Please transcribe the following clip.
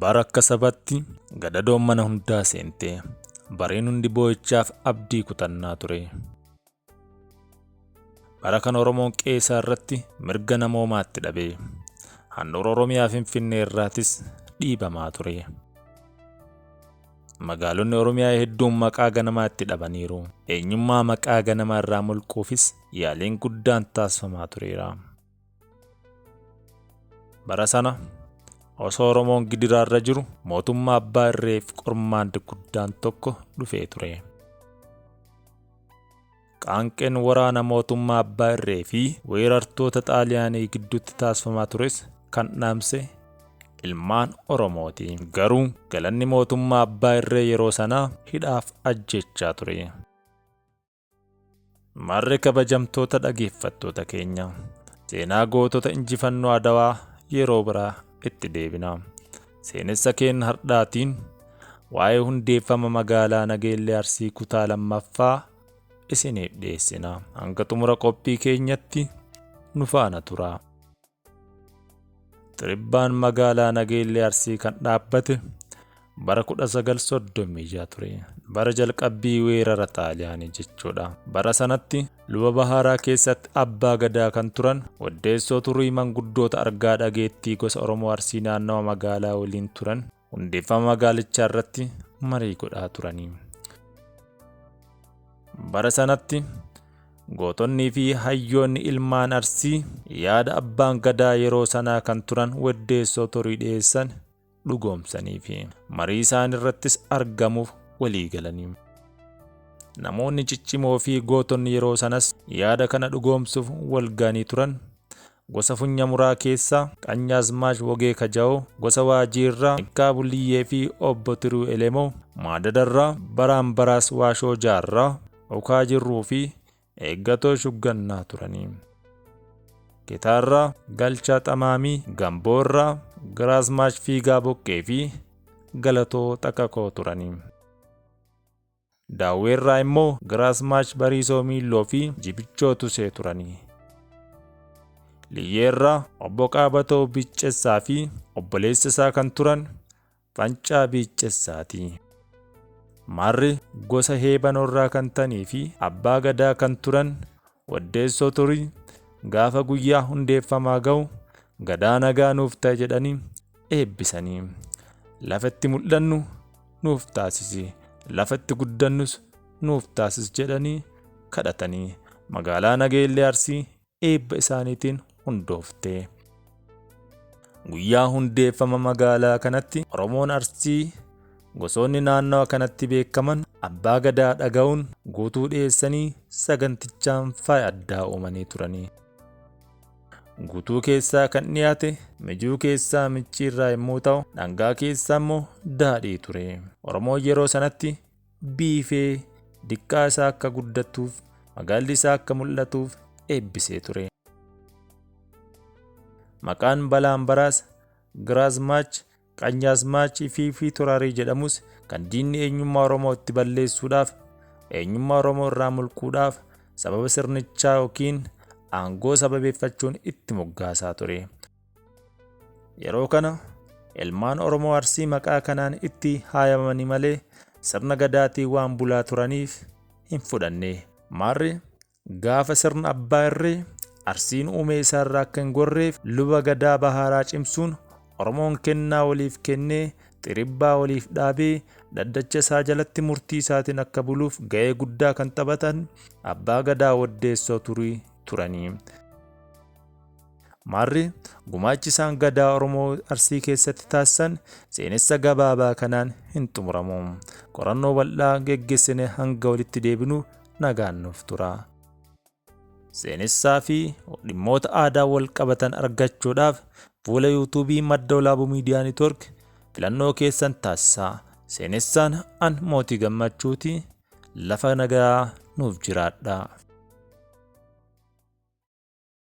Barakka sabatti gadadoon mana hundaa seentee bareen hundi boo'ichaaf abdii kutannaa ture. Bara kan Oromoon qeesaa irratti mirga namoomaatti dhabee handhuura Oromiyaa Finfinnee irraatis dhiibamaa ture. Magaalonni Oromiyaa hedduun maqaa ganamaatti dhabaniiru. Eenyummaa maqaa ganamaa irraa mulquufis yaaliin guddaan taasifamaa tureera. Bara sana osoo Oromoon gidiraarra jiru mootummaa Abbaa irreef qormaanni guddaan tokko dhufee ture. Qaanqeen waraana mootummaa Abbaa irree fi weerartoota Xaaliyaanii gidduutti taasifamaa tures kan dhaamse ilmaan Oromooti. Garuu galanni mootummaa Abbaa irree yeroo sanaa hidhaaf ajjechaa ture. Marri kabajamtoota dhaggeeffattoota keenya, seenaa gootota injifannoo Adawaa yeroo biraa itti deebina. Seenessa keenya hardhaatiin waa'ee hundeeffama magaalaa Nageellee Arsii Kutaa 2ffaa isiniif dhiyeessina. Hanga xumura qophii keenyatti nu faana tura. Tiribbaan magaalaa Nageellee Arsii kan dhaabbate bara 1936 ture. Bara jalqabbii weerara Xaaliyaanii jechuudha. Bara sanatti luba baharaa keessatti abbaa gadaa kan turan Woddessoo Turii manguddoota argaa dhageettii gosa Oromoo Arsii naannawa magaalaa waliin turan hundeeffama magaalichaa irratti marii godhaa turanii. Bara sanatti gootonnii fi hayyoonni ilmaan Arsii yaada abbaan gadaa yeroo sanaa kan turan Woddessoo Turii dhiyeessan dhugoomsanii fi marii isaan irrattis argamuuf walii galanii. Namoonni ciccimoo fi gootonni yeroo sanas yaada kana dhugoomsuuf walganii turan gosa Funyamuraa keessaa Qanyaazmaash Wogee Kaja'oo, gosa Waajiirraa Nikkaa Buliyyee fi obbo Tiruu Elemoo, Maadadarraa Baraan Baraas Waashoo Jaarraa, Okaa Jirruu fi Eeggatoo Shuggannaa turanii. Kitaarraa Galchaa Xamaamii, Gamboorraa Giraazmaash Fiigaa Boqqee fi Galatoo Xaqaqoo turanii. Daawweerraa immoo Giraazmaash Bariisoo Miilloo fi Jibichoo Tusee turanii. Liyyeerraa obbo Qaabatoo Biiccessaa fi obboleessa isaa kan turan Fancaa Biiccessaati. Marri gosa Heebanoorraa kan ta'anii fi abbaa gadaa kan turan Woddessoo Turii gaafa guyyaa hundeeffamaa ga'u gadaa nagaa nuuf ta'e jedhanii eebbisanii. Lafatti mul'annu nuuf taasisi, lafatti guddannus nuuf taasis jedhanii kadhatanii magaalaa Nageellee Arsii eebba isaaniitiin hundoofte. Guyyaa hundeeffama magaalaa kanatti Oromoon Arsii gosoonni naannawa kanatti beekaman abbaa gadaa dhaga'uun guutuu dhiyeessanii sagantichaan faaya addaa uumanii turanii. Guutuu keessaa kan dhiyaate mijuu keessaa michiirraa yommuu ta'u, dhangaa keessaa immoo daadhii ture. Oromoon yeroo sanatti biifee diqqaa isaa akka guddatuuf, magaalli isaa akka mul'atuuf eebbisee ture. Maqaan Balaan Baraas, Giraazmaash, Qanyaazmaachii fi Turaarii jedhamus kan diinni eenyummaa Oromoo itti balleessuudhaaf, eenyummaa Oromoo irraa mulquudhaaf sababa sirnichaa yookiin aangoo sababeeffachuun itti moggaasaa ture. Yeroo kana ilmaan Oromoo Arsii maqaa kanaan itti haayamanii malee sirna gadaatiin waan bulaa turaniif hin fudhanne. Marri gaafa sirna abbaa irree Arsiin uumee isaarraa akka hin gorreef luba gadaa baharaa cimsuun Oromoon kennaa waliif kennee xiribbaa waliif dhaabee daddacha isaa jalatti murtii isaatiin akka buluuf ga'ee guddaa kan taphatan abbaa gadaa Woddessoo Turii turanii. Marri gumaachi isaan gadaa Oromoo Arsii keessatti taasisan seenessa gabaabaa kanaan hin xumuramu. Qorannoo bal'aa geggeessine hanga walitti deebinu nagaan nuuf tura. Seenessaa fi dhimmoota aadaa wal qabatan argachuudhaaf fuula YouTube Madda Walaabuu Miidiyaa Network filannoo keessan taasisaa. Seenessaan an Mootii Gammachuuti. Lafa nagaa nuuf jiraadhaa.